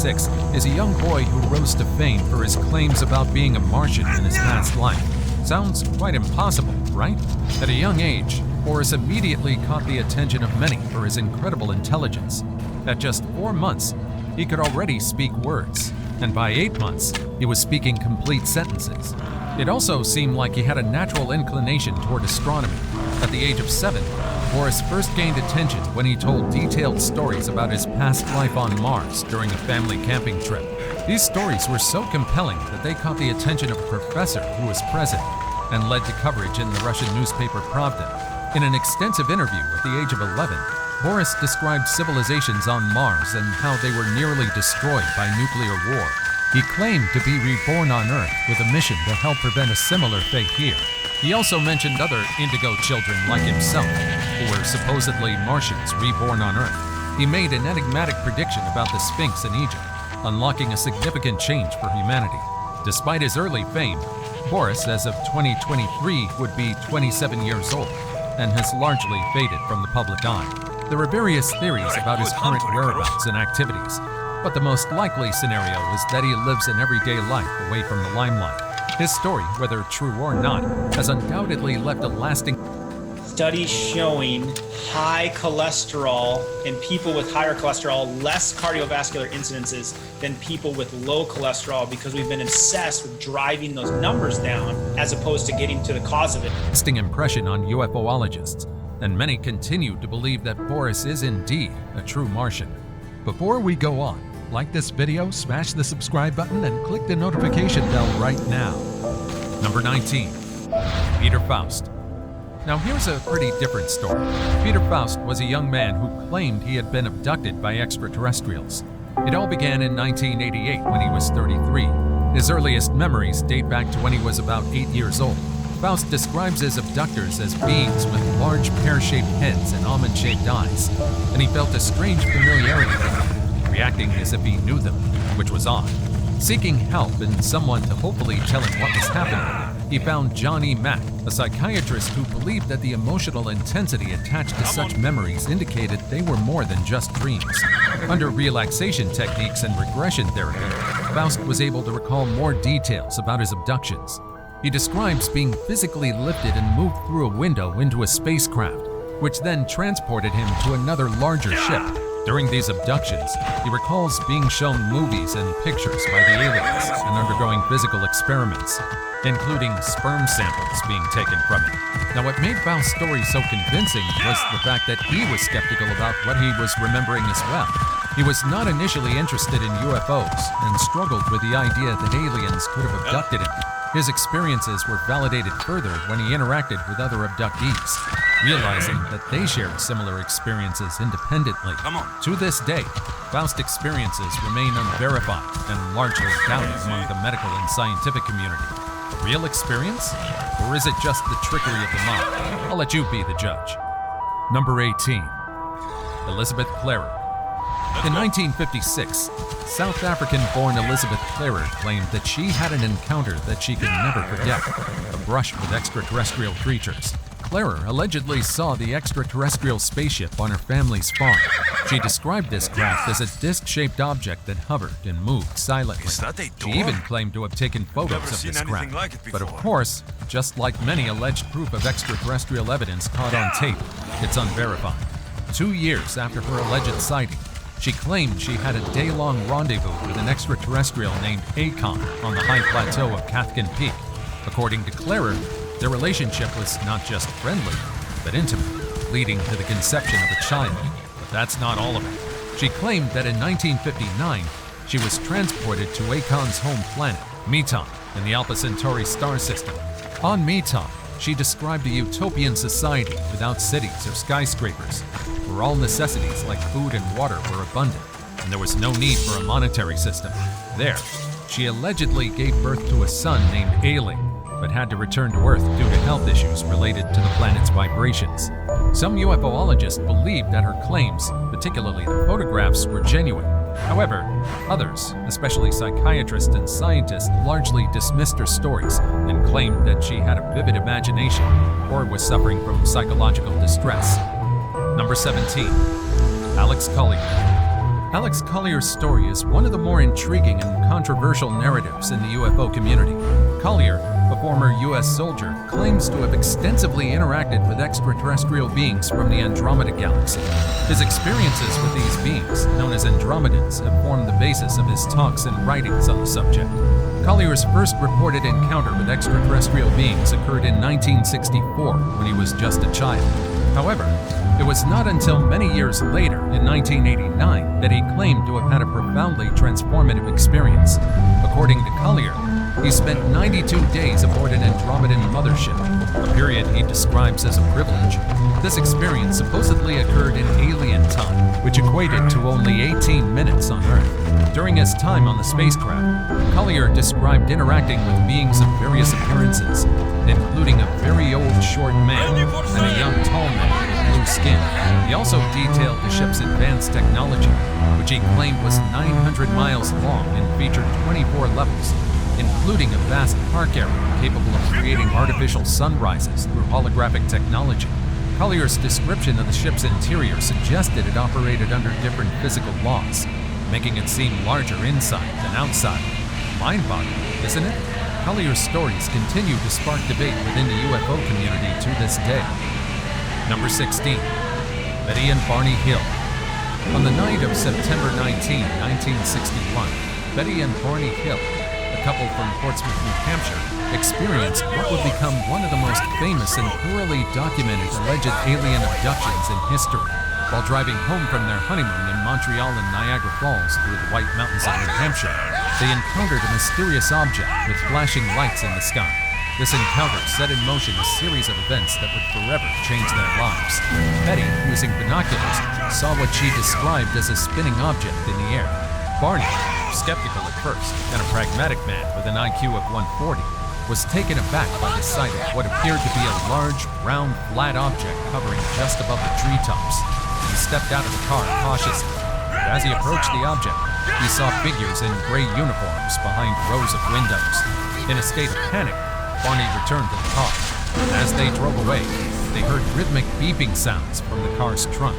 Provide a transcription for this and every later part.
1956 is a young boy who rose to fame for his claims about being a Martian in his past life. Sounds quite impossible, right? At a young age, Boris immediately caught the attention of many for his incredible intelligence. At just 4 months, he could already speak words, and by 8 months, he was speaking complete sentences. It also seemed like he had a natural inclination toward astronomy. At the age of 7, Boris first gained attention when he told detailed stories about his past life on Mars during a family camping trip. These stories were so compelling that they caught the attention of a professor who was present and led to coverage in the Russian newspaper Pravda. In an extensive interview at the age of 11, Boris described civilizations on Mars and how they were nearly destroyed by nuclear war. He claimed to be reborn on Earth with a mission to help prevent a similar fate here. He also mentioned other indigo children like himself, who were supposedly Martians reborn on Earth. He made an enigmatic prediction about the Sphinx in Egypt, unlocking a significant change for humanity. Despite his early fame, Boris, as of 2023, would be 27 years old and has largely faded from the public eye. There are various theories about his current whereabouts and activities, but the most likely scenario is that he lives an everyday life away from the limelight. His story, whether true or not, has undoubtedly left a lasting. Studies showing high cholesterol in people with higher cholesterol, less cardiovascular incidences than people with low cholesterol, because we've been obsessed with driving those numbers down as opposed to getting to the cause of it. Lasting impression on UFOologists, and many continue to believe that Boris is indeed a true Martian. Before we go on, like this video, smash the subscribe button, and click the notification bell right now. Number 19. Peter Faust. Now here's a pretty different story. Peter Faust was a young man who claimed he had been abducted by extraterrestrials. It all began in 1988 when he was 33. His earliest memories date back to when he was about 8 years old. Faust describes his abductors as beings with large pear-shaped heads and almond-shaped eyes, and he felt a strange familiarity with them, reacting as if he knew them, which was odd. Seeking help and someone to hopefully tell him what was happening, he found John E. Mack, a psychiatrist who believed that the emotional intensity attached to such memories indicated they were more than just dreams. Under relaxation techniques and regression therapy, Faust was able to recall more details about his abductions. He describes being physically lifted and moved through a window into a spacecraft, which then transported him to another larger ship. During these abductions, he recalls being shown movies and pictures by the aliens and undergoing physical experiments, including sperm samples being taken from him. Now, what made Faust's story so convincing was the fact that he was skeptical about what he was remembering as well. He was not initially interested in UFOs and struggled with the idea that aliens could have abducted him. His experiences were validated further when he interacted with other abductees, realizing that they shared similar experiences independently. To this day, Faust's experiences remain unverified and largely doubted among the medical and scientific community. A real experience? Or is it just the trickery of the mind? I'll let you be the judge. Number 18. Elizabeth Clarer. In 1956, South African-born Elizabeth Clarer claimed that she had an encounter that she could never forget, a brush with extraterrestrial creatures. Clarer allegedly saw the extraterrestrial spaceship on her family's farm. She described this craft as a disc-shaped object that hovered and moved silently. She even claimed to have taken photos of this craft. But of course, just like many alleged proof of extraterrestrial evidence caught on tape, it's unverified. 2 years after her alleged sighting, she claimed she had a day-long rendezvous with an extraterrestrial named Akon on the high plateau of Cathkin Peak. According to Clarer, their relationship was not just friendly, but intimate, leading to the conception of a child. But that's not all of it. She claimed that in 1959, she was transported to Akon's home planet, Meton, in the Alpha Centauri star system. On Meton, she described a utopian society without cities or skyscrapers, where all necessities like food and water were abundant, and there was no need for a monetary system. There, she allegedly gave birth to a son named Ailing, but had to return to Earth due to health issues related to the planet's vibrations. Some UFOologists believed that her claims, particularly the photographs, were genuine. However, others, especially psychiatrists and scientists, largely dismissed her stories and claimed that she had a vivid imagination or was suffering from psychological distress. Number 17. Alex Collier. Alex Collier's story is one of the more intriguing and controversial narratives in the UFO community. Collier, a former U.S. soldier, claims to have extensively interacted with extraterrestrial beings from the Andromeda Galaxy. His experiences with these beings, known as Andromedans, have formed the basis of his talks and writings on the subject. Collier's first reported encounter with extraterrestrial beings occurred in 1964 when he was just a child. However, it was not until many years later, in 1989, that he claimed to have had a profoundly transformative experience. According to Collier, he spent 92 days aboard an Andromedan mothership, a period he describes as a privilege. This experience supposedly occurred in alien time, which equated to only 18 minutes on Earth. During his time on the spacecraft, Collier described interacting with beings of various appearances, including a very old short man and a young tall man with blue skin. He also detailed the ship's advanced technology, which he claimed was 900 miles long and featured 24 levels, including a vast park area capable of creating artificial sunrises through holographic technology. Collier's description of the ship's interior suggested it operated under different physical laws, making it seem larger inside than outside. Mind-boggling, isn't it? Collier's stories continue to spark debate within the UFO community to this day. Number 16. Betty and Barney Hill. On the night of September 19, 1961, Betty and Barney Hill, a couple from Portsmouth, New Hampshire, experienced what would become one of the most famous and thoroughly documented alleged alien abductions in history. While driving home from their honeymoon in Montreal and Niagara Falls through the White Mountains of New Hampshire, they encountered a mysterious object with flashing lights in the sky. This encounter set in motion a series of events that would forever change their lives. Betty, using binoculars, saw what she described as a spinning object in the air. Barney, skeptical at first and a pragmatic man with an IQ of 140, was taken aback by the sight of what appeared to be a large, round, flat object hovering just above the treetops. He stepped out of the car cautiously. As he approached the object, he saw figures in gray uniforms behind rows of windows. In a state of panic, Barney returned to the car. As they drove away, they heard rhythmic beeping sounds from the car's trunk.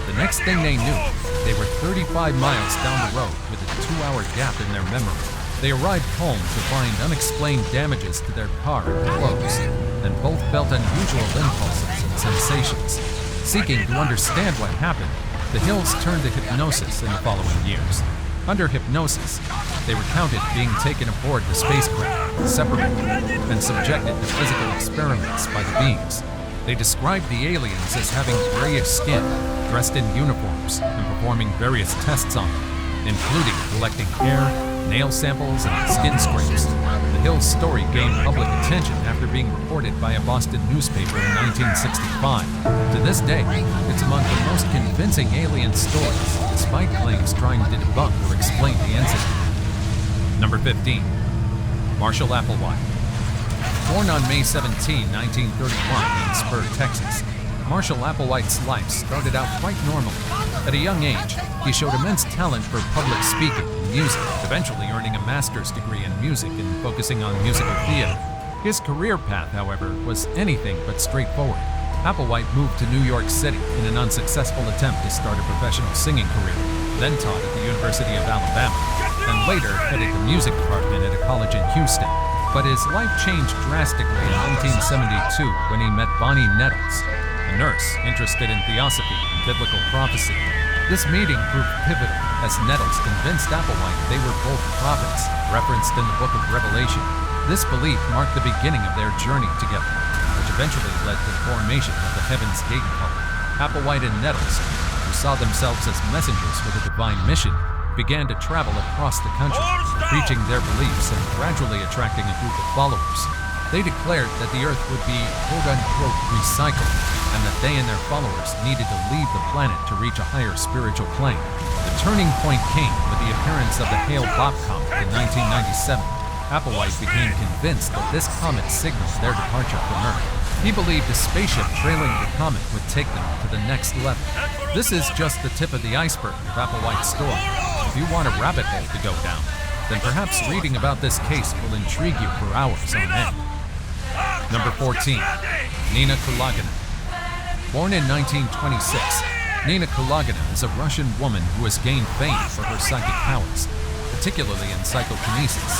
The next thing they knew, they were 35 miles down the road with a 2-hour gap in their memory. They arrived home to find unexplained damages to their car and clothes, and both felt unusual impulses and sensations. Seeking to understand what happened, the Hills turned to hypnosis in the following years. Under hypnosis, they recounted being taken aboard the spacecraft, separated, and subjected to physical experiments by the beings. They described the aliens as having grayish skin, dressed in uniforms, and performing various tests on them, including collecting hair, nail samples, and skin scrapes. The Hills' story gained public attention after being reported by a Boston newspaper in 1965. To this day, it's among the most convincing alien stories, despite claims trying to debunk or explain the incident. Number 15. Marshall Applewhite. Born on May 17, 1931 in Spur, Texas, Marshall Applewhite's life started out quite normally. At a young age, he showed immense talent for public speaking and music, eventually earning a master's degree in music and focusing on musical theater. His career path, however, was anything but straightforward. Applewhite moved to New York City in an unsuccessful attempt to start a professional singing career, then taught at the University of Alabama, and later headed the music department at a college in Houston. But his life changed drastically in 1972 when he met Bonnie Nettles, a nurse interested in theosophy and biblical prophecy. This meeting proved pivotal as Nettles convinced Applewhite they were both prophets, referenced in the book of Revelation. This belief marked the beginning of their journey together, which eventually led to the formation of the Heaven's Gate cult. Applewhite and Nettles, who saw themselves as messengers with a divine mission, began to travel across the country, preaching their beliefs and gradually attracting a group of followers. They declared that the Earth would be quote-unquote recycled, and that they and their followers needed to leave the planet to reach a higher spiritual plane. The turning point came with the appearance of the Hale-Bopp comet in 1997. Applewhite became convinced that this comet signaled their departure from Earth. He believed a spaceship trailing the comet would take them to the next level. This is just the tip of the iceberg of Applewhite's story. If you want a rabbit hole to go down, then perhaps reading about this case will intrigue you for hours on end. Number 14. Nina Kulagina. Born in 1926, Nina Kulagina is a Russian woman who has gained fame for her psychic powers, particularly in psychokinesis.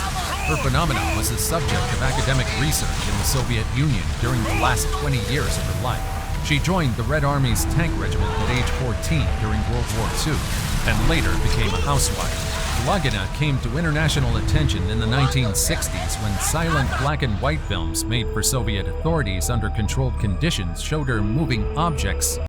Her phenomenon was the subject of academic research in the Soviet Union during the last 20 years of her life. She joined the Red Army's tank regiment at age 14 during World War II, and later became a housewife. Kulagina came to international attention in the 1960s when silent black and white films made for Soviet authorities under controlled conditions showed her moving objects